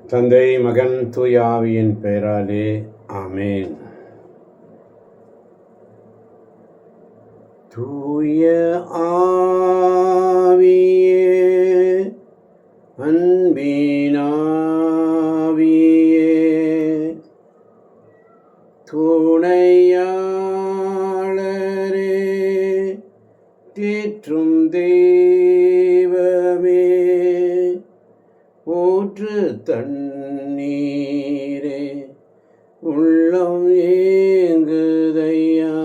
தந்தை மகன் தூய ஆவியின் பெயராலே ஆமேன். தூய ஆவியே, அன்பினாவியே, துணையாளரே, தேற்றும் தெய்வமே, ஊற்று தண்ணீரே, உள்ளம் ஏங்குதையா,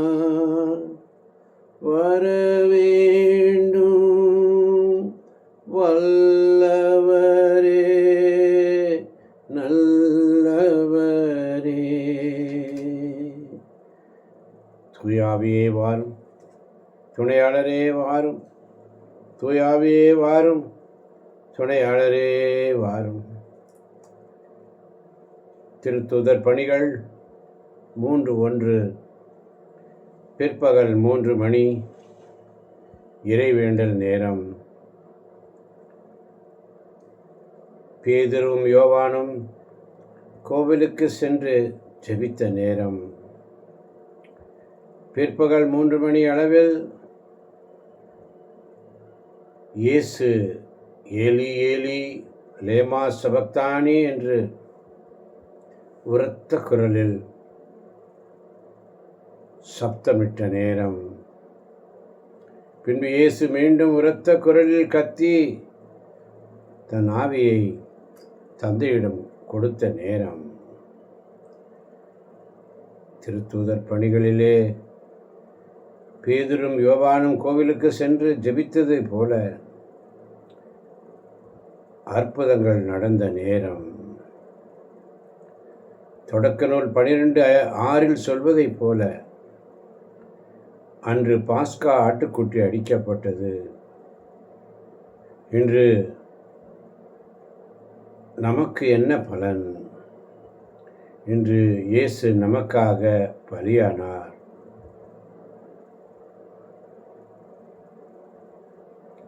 வரவேண்டும் வல்லவரே, நல்லவரே. தூயாவியே வாரும், துணையாளரே வாரும், தூயாவியே வாரும், துணையாளரே வாரும். திருத்தூதர் பணிகள் 3:1. பிற்பகல் 3 மணி. இறைவேண்டல் நேரம். பேதுருவும் யோவானும் கோவிலுக்கு சென்று ஜெபித்த நேரம். பிற்பகல் 3 மணி அளவில் இயேசு ஏலி ஏலி லேமா சபக்தானி என்று உரத்த குரலில் சப்தமிட்ட நேரம். பின்பு இயேசு மீண்டும் உரத்த குரலில் கத்தி தன் ஆவியை தந்தையிடம் கொடுத்த நேரம். திருத்தூதர் பணிகளிலே பேதுரும் யோவானும் கோவிலுக்கு சென்று ஜெபித்தது போல அற்புதங்கள் நடந்த நேரம். தொடக்க நூல் 12:6 சொல்வதைப் போல அன்று பாஸ்கா ஆட்டுக்குட்டி அடிக்கப்பட்டது. இன்று நமக்கு என்ன பலன்? இன்று இயேசு நமக்காக பலியானார்.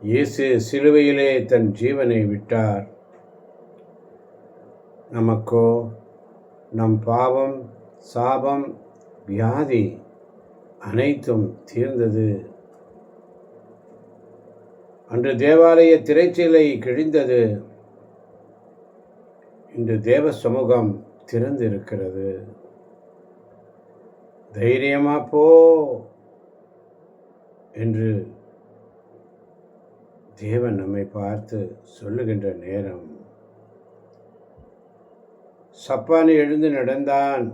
இயேசு சிலுவையிலே தன் ஜீவனை விட்டார். நமக்கோ நம் பாவம், சாபம், வியாதி அனைத்தும் தீர்ந்தது. அன்று தேவாலய திரைச்சீலை கிழிந்தது. இன்று தேவ சமூகம் திறந்திருக்கிறது. தைரியமா போ என்று தேவன் நம்மை பார்த்து சொல்லுகின்ற நேரம். சப்பானி எழுந்து நடந்தான்.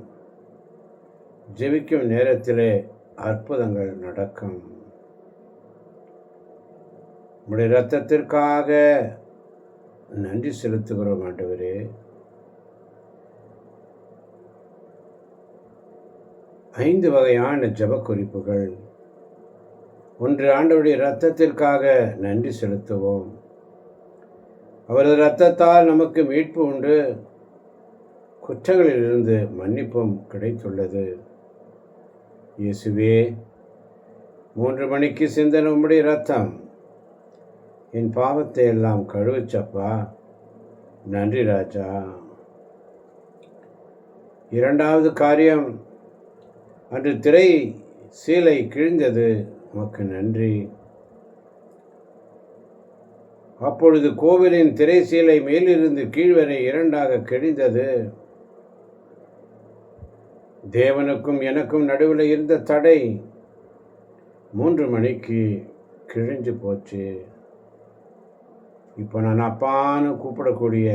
ஜெபிக்கும் நேரத்திலே அற்புதங்கள் நடக்கும். உம்முடைய இரத்தத்திற்காக நன்றி செலுத்துகிறோம் ஆண்டவரே. 5 வகையான ஜெப குறிப்புகள். 1. ஆண்டவருடைய இரத்தத்திற்காக நன்றி செலுத்துவோம். அவரது இரத்தத்தால் நமக்கு மீட்பு உண்டு. குற்றங்களிலிருந்து மன்னிப்பும் கிடைத்துள்ளது. இயேசுவே, 3 மணிக்கு சிந்தன உம்முடைய இரத்தம் என் பாவத்தை எல்லாம் கழுவுச்சப்பா. நன்றி ராஜா. 2வது காரியம், அன்று திரை சீலை கிழிந்தது. உமக்கு நன்றி. அப்பொழுது கோவிலின் திரை சீலை மேலிருந்து கீழ்வரை 2ஆக கிழிந்தது. தேவனுக்கும் எனக்கும் நடுவில் இருந்த தடை 3 மணிக்கு கிழிஞ்சு போச்சு. இப்போ நான் அப்பான்னு கூப்பிடக்கூடிய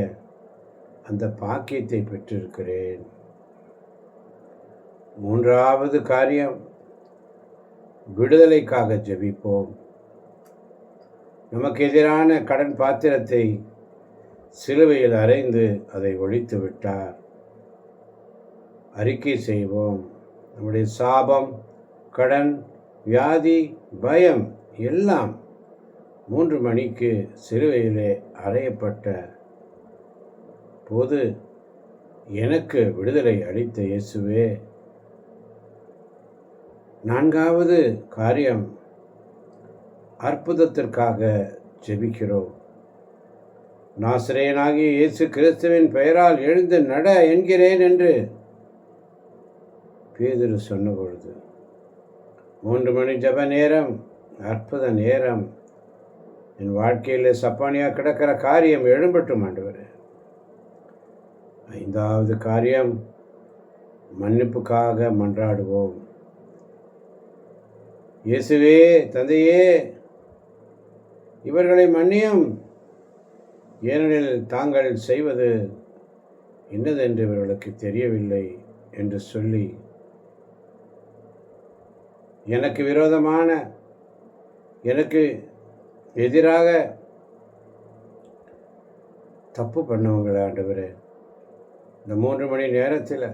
அந்த பாக்கியத்தை பெற்றிருக்கிறேன். 3வது காரியம், விடுதலைக்காக ஜெபிப்போம். நமக்கு எதிரான கடன் பாத்திரத்தை சிலுவையில் அறைந்து அதை ஒழித்து விட்டார். அறிக்கை செய்வோம். நம்முடைய சாபம், கடன், வியாதி, பயம் எல்லாம் 3 மணிக்கு சிலுவையிலே அறையப்பட்ட போது எனக்கு விடுதலை அளித்த இயேசுவே. 4வது காரியம், அற்புதத்திற்காக ஜெபிக்கிறோம். நாசரேயனாகிய இயேசு கிறிஸ்துவின் பெயரால் எழுந்து நட என்கிறேன் என்று பேதுரு சொன்ன பொழுது 3 மணி ஜப நேரம், அற்புத நேரம், என் வாழ்க்கையில் சப்பானியாக கிடக்கிற காரியம் எழும்பட்டும் ஆண்டவரே. 5வது காரியம், மன்னிப்புக்காக மன்றாடுவோம். இயேசுவே, தந்தையே, இவர்களை மன்னியும், ஏனெனில் தாங்கள் செய்வது இன்னதென்று இவர்களுக்கு தெரியவில்லை என்று சொல்லி எனக்கு விரோதமான, எனக்கு எதிராக தப்பு பண்ணவங்கள ஆண்டவரே இந்த 3 மணி நேரத்தில்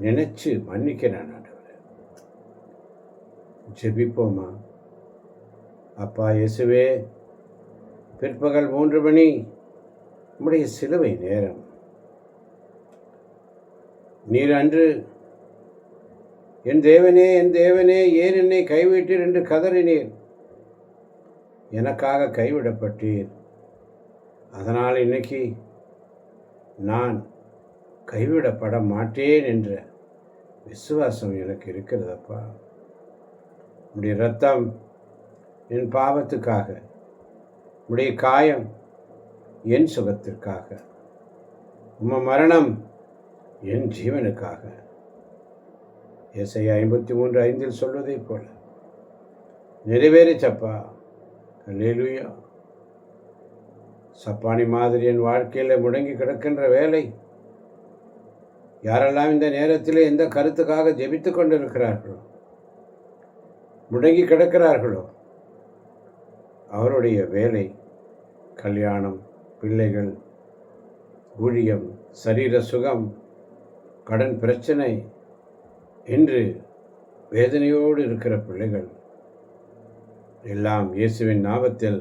நினைச்சு மன்னிக்கிறேன் ஆண்டவரே. ஜெபிப்போமா? அப்பா இயேசுவே, பிற்பகல் 3 மணி உம்முடைய சிலுவை நேரம். நீர் அன்று என் தேவனே, என் தேவனே, ஏன் என்னை கைவிட்டீர் என்று கதறினீர். எனக்காக கைவிடப்பட்டீர். அதனால் இன்னைக்கு நான் கைவிடப்பட மாட்டேன் என்ற விசுவாசம் எனக்கு இருக்கிறதப்பா. உம்முடைய இரத்தம் என் பாவத்துக்காக, உம்முடைய காயம் என் சுகத்திற்காக, உம்ம மரணம் என் ஜீவனுக்காக. ஏசாயா 53:5 சொல்வதைப் போல நிறைவேறிச்சப்பா. அல்லேலூயா. சப்பானி மாதிரி என் வாழ்க்கையில் முடங்கி கிடக்கின்ற வேலை, யாரெல்லாம் இந்த நேரத்தில் எந்த கருத்துக்காக ஜெபித்து கொண்டிருக்கிறார்களோ, முடங்கி கிடக்கிறார்களோ, அவருடைய வேலை, கல்யாணம், பிள்ளைகள், ஊழியம், சரீர சுகம், கடன் பிரச்சனை என்று வேதனையோடு இருக்கிற பிள்ளைகள் எல்லாம் இயேசுவின் நாமத்தில்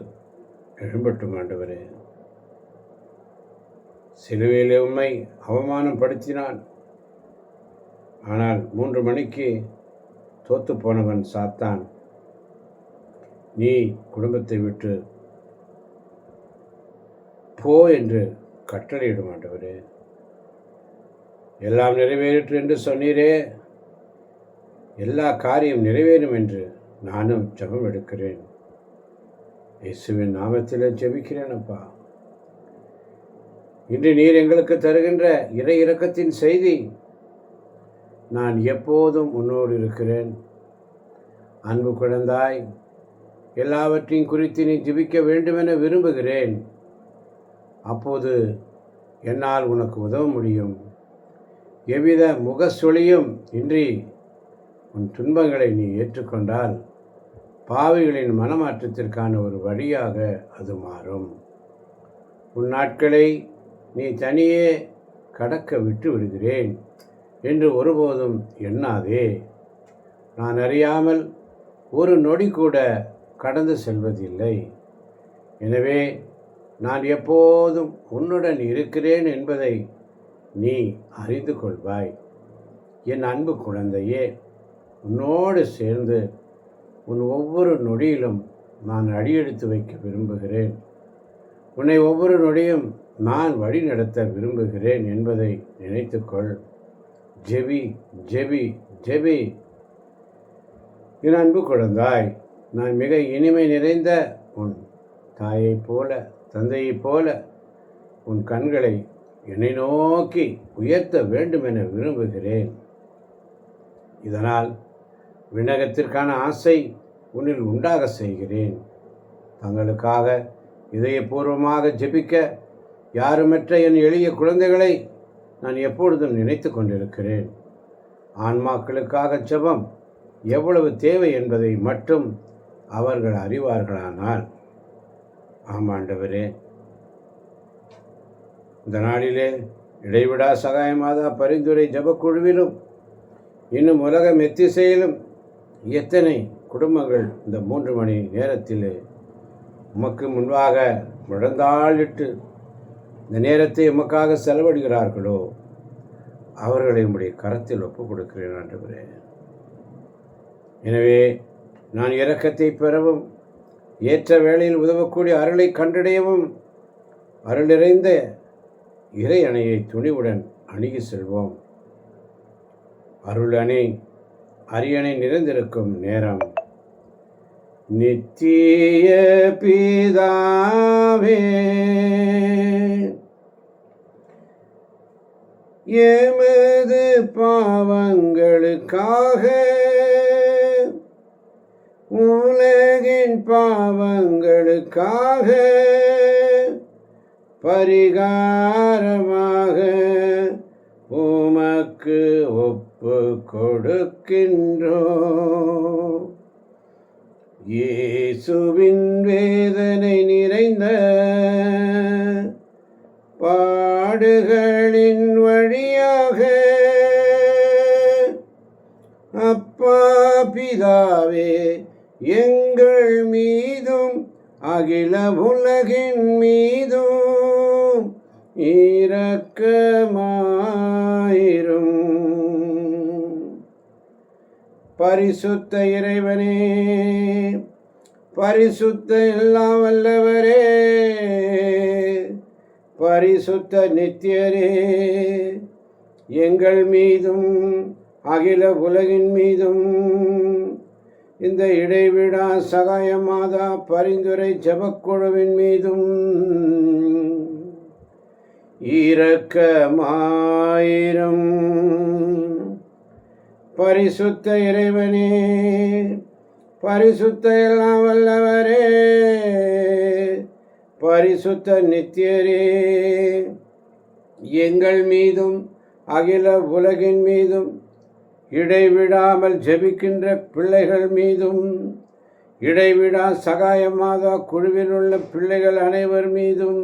எழும்பட்டும் ஆண்டவரே. சிலுவையிலே உம்மை அவமானப்படுத்தினான். ஆனால் 3 மணிக்கு தோத்து போனவன் சாத்தான், நீ குடும்பத்தை விட்டு போ என்று கட்டளையிடும் ஆண்டவரே. எல்லாம் நிறைவேறிற்று என்று சொன்னீரே, எல்லா காரியம் நிறைவேறும் என்று நானும் ஜெபம் எடுக்கிறேன். இயேசுவின் நாமத்தில் ஜெபிக்கிறேன் அப்பா. இன்று நீர் எங்களுக்கு தருகின்ற இறை இரக்கத்தின் செய்தி, நான் எப்போதும் உன்னோடு இருக்கிறேன். அன்பு குழந்தாய், எல்லாவற்றையும் குறித்து நீ ஜெபிக்க வேண்டுமென விரும்புகிறேன். அப்போது என்னால் உனக்கு உதவ முடியும். எவ்வித முகசொலியும் இன்றி உன் துன்பங்களை நீ ஏற்றுக்கொண்டால் பாவிகளின் மனமாற்றத்திற்கான ஒரு வழியாக அது மாறும். உன் நாட்களை நீ தனியே கடக்க விட்டு விடுகிறேன் என்று ஒருபோதும் எண்ணாதே. நான் அறியாமல் ஒரு நொடி கூட கடந்து செல்வதில்லை. எனவே நான் எப்போதும் உன்னுடன் இருக்கிறேன் என்பதை நீ அறிந்து கொள்வாய். என் அன்பு குழந்தையே, உன்னோடு சேர்ந்து உன் ஒவ்வொரு நொடியிலும் நான் அடியெடுத்து வைக்க விரும்புகிறேன். உன்னை ஒவ்வொரு நொடியும் நான் வழி நடத்த விரும்புகிறேன் என்பதை நினைத்துக்கொள். ஜெபி, ஜெபி, ஜெபி. என் அன்பு குழந்தாய், நான் மிக இனிமை நிறைந்த உன் தாயைப் போல, தந்தையைப் போல உன் கண்களை என்னை நோக்கி உயர்த்த வேண்டுமென விரும்புகிறேன். இதனால் விண்ணகத்திற்கான ஆசை உன்னில் உண்டாக செய்கிறேன். தங்களுக்காக இதயபூர்வமாக ஜெபிக்க யாருமற்ற என் எளிய குழந்தைகளை நான் எப்பொழுதும் நினைத்து கொண்டிருக்கிறேன். ஆன்மாக்களுக்காக ஜெபம் எவ்வளவு தேவை என்பதை மட்டும் அவர்கள் அறிவார்களானால். ஆமாண்டவரே, இந்த நாளிலே இடைவிடா சகாயமாதா பரிந்துரை ஜபக்குழுவிலும் இன்னும் உலக மெத்திசையிலும் எத்தனை குடும்பங்கள் இந்த 3 மணி நேரத்தில் உமக்கு முன்பாக முழந்தாளிட்டு இந்த நேரத்தை உமக்காக செலவிடுகிறார்களோ அவர்களை உம்முடைய கரத்தில் ஒப்புக் கொடுக்கிறேன் ஆண்டவரே. எனவே நான் இரக்கத்தை பெறவும் ஏற்ற வேளையில் உதவக்கூடிய அருளை கண்டடையவும் அருள் நிறைந்த இறை அணையை துணிவுடன் அணுகி செல்வோம். அருள் அணை அரியணை நிறைந்திருக்கும் நேரம். நித்திய பிதாவே, எமது பாவங்களுக்காக உலகின் பாவங்களுக்காக பரிகாரமாக உமக்கு ஒப்பு கொடுக்கின்றோம். இயேசுவின் வேதனை நிறைந்த பாடுகளின் வழியாக அப்பா பிதாவே, எங்கள் மீதும் அகில உலகின் மீதும் இரக்கமாயிரும். பரிசுத்த இறைவனே, பரிசுத்த எல்லாம் வல்லவரே, பரிசுத்த நித்தியரே, எங்கள் மீதும் அகில உலகின் மீதும் இந்த இடைவிடா சகாய மாதா பரிந்துரை ஜபக்குழுவின் மீதும் இரக்கமாயிரும். பரிசுத்த இறைவனே, பரிசுத்த எல்லாம் வல்லவரே, பரிசுத்த நித்தியரே, எங்கள் மீதும் அகில உலகின் மீதும் இடைவிடாமல் ஜெபிக்கின்ற பிள்ளைகள் மீதும் இடைவிடா சகாய மாதா குழுவில் உள்ள பிள்ளைகள் அனைவர் மீதும்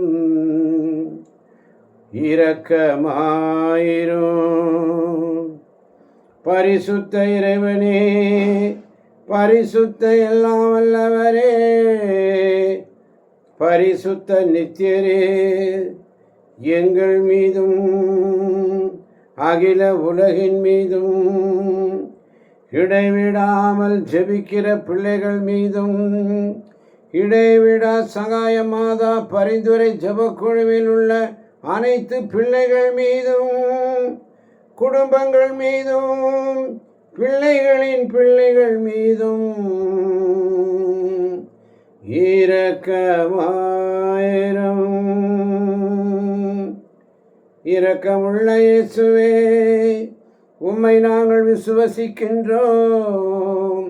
இரக்கமாயிரும். பரிசுத்த இறைவனே, பரிசுத்த எல்லாம் வல்லவரே, பரிசுத்த நித்தியரே, எங்கள் மீதும் அகில உலகின் மீதும் இடைவிடாமல் ஜெபிக்கிற பிள்ளைகள் மீதும் இடைவிடா சகாய மாதா பரிந்துரை ஜபக்குழுவில் உள்ள அனைத்து பிள்ளைகள் மீதும் குடும்பங்கள் மீதும் பிள்ளைகளின் பிள்ளைகள் மீதும் இரக்கமாயிரும். இரக்கமுள்ள இயேசுவே, உம்மை நாங்கள் விசுவசிக்கின்றோம்,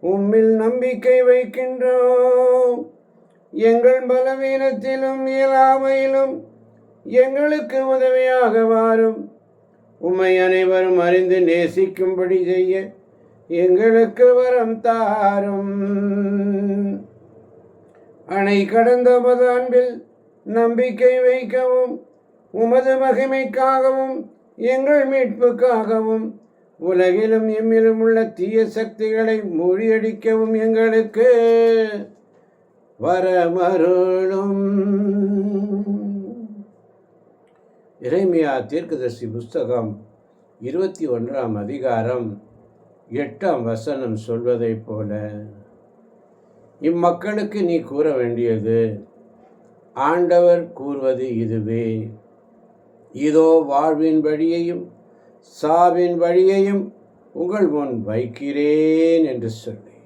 உம்மில் நம்பிக்கை வைக்கின்றோம். எங்கள் பலவீனத்திலும் இயலாமையிலும் எங்களுக்கு உதவியாக வாரும். உம்மை அனைவரும் அறிந்து நேசிக்கும்படி செய்ய எங்களுக்கு வரம் தாரும். அணை கடந்த உமது அன்பில் நம்பிக்கை வைக்கவும், உமது மகிமைக்காகவும் எங்கள் மீட்புக்காகவும் உலகிலும் எம்மிலும் உள்ள தீய சக்திகளை மூழ்கடிக்கவும் எங்களுக்கு வரமருளும். எரேமியா தீர்க்கதரிசி புஸ்தகம் 21ஆம் அதிகாரம் 8ஆம் வசனம் சொல்வதைப் போல, இம்மக்களுக்கு நீ கூற வேண்டியது ஆண்டவர் கூறுவது இதுவே, இதோ வாழ்வின் வழியையும் சாவின் வழியையும் உங்கள் முன் வைக்கிறேன் என்று சொல்லி.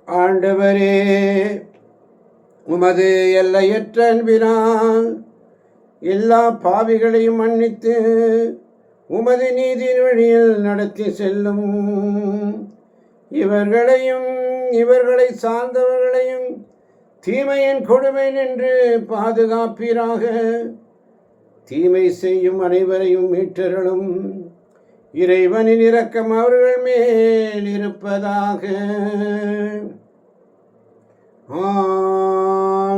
ஆண்டவரே, உமது எல்லையற்ற அன்பினால் எல்லா பாவிகளையும் மன்னித்து உமது நீதியின் வழியில் நடத்தி செல்லும். இவர்களையும் இவர்களை சார்ந்தவர்களையும் தீமையின் கொடுமை நின்று பாதுகாப்பீராக. தீமை செய்யும் அனைவரையும் மீட்டருளும். இறைவனின் இரக்கம் அவர்கள் மேல் இருப்பதாக.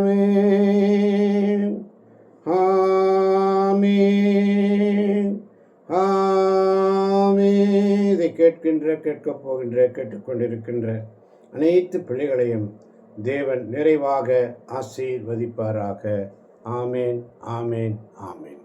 ஆமென், ஆமென், ஆமென். இதை கேட்கப் போகின்ற கேட்டுக்கொண்டிருக்கின்ற அனைத்து பிள்ளைகளையும் தேவன் நிறைவாக ஆசீர்வதிப்பாராக. ஆமென், ஆமென், ஆமென்.